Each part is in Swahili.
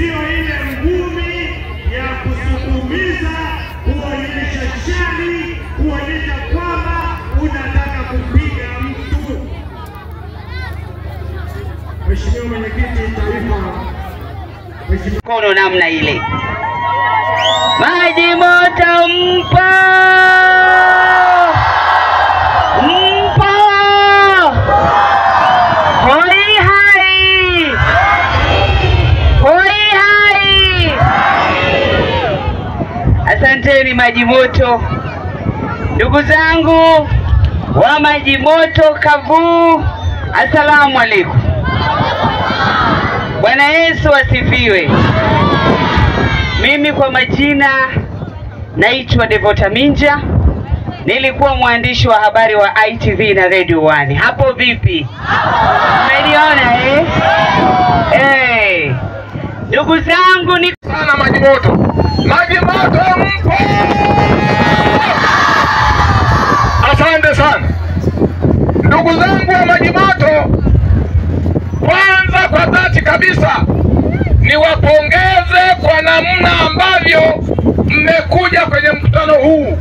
sio ile ngumi ya kusukumiza, kuonyesha shari, kuonyesha kwamba unataka kupiga mtu. Mheshimiwa Mwenyekiti Taifa, mkono namna ile. Maji moto mpo! Mpo! Hoi hai! Hoi hai! Asanteni maji moto. Ndugu zangu wa maji moto Kavu, asalamu alaykum. Bwana Yesu asifiwe. Mimi kwa majina naitwa Devota Minja. Nilikuwa mwandishi wa habari wa ITV na Radio 1. Hapo vipi? Mmeniona Ndugu zangu ni sana maji moto. Maji moto mpo! Asante sana. Ndugu zangu wa maji moto, kwanza kwa dhati kabisa niwapongeze kwa namna ambavyo mmekuja kwenye mkutano huu.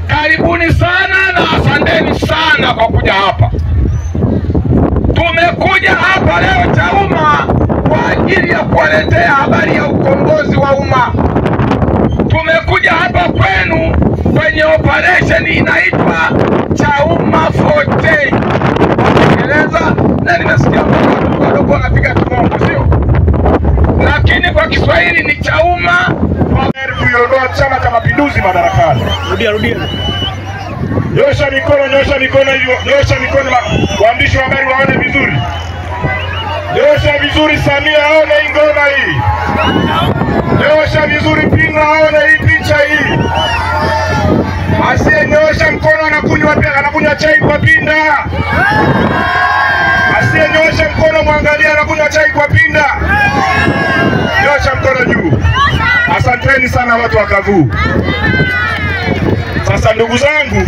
Karibuni sana na asanteni sana kwa kuja hapa. Tumekuja hapa leo Chauma kwa ajili ya kuwaletea habari ya ukombozi wa umma. Tumekuja hapa kwenu kwenye operation inaitwa Chauma 4Day. Kiingereza na nimesikia wadogo wanapiga kimongo, sio? Lakini kwa Kiswahili ni Chauma kuiondoa Chama cha Mapinduzi madarakani. rudia. Nyosha mikono hivyo. Nyosha mikono, waandishi wa habari waone vizuri. Nyosha vizuri, Samia aone hii ngoma hii. Nyosha vizuri, Pinga aone hii picha hii. Asiyenyosha mkono anakunywa chai kwa Pinda. Asiyenyosha mkono mwangalia anakunywa chai kwa Pinda. Nyosha mkono juu. Asanteni sana watu wa Kavu. Sasa ndugu zangu,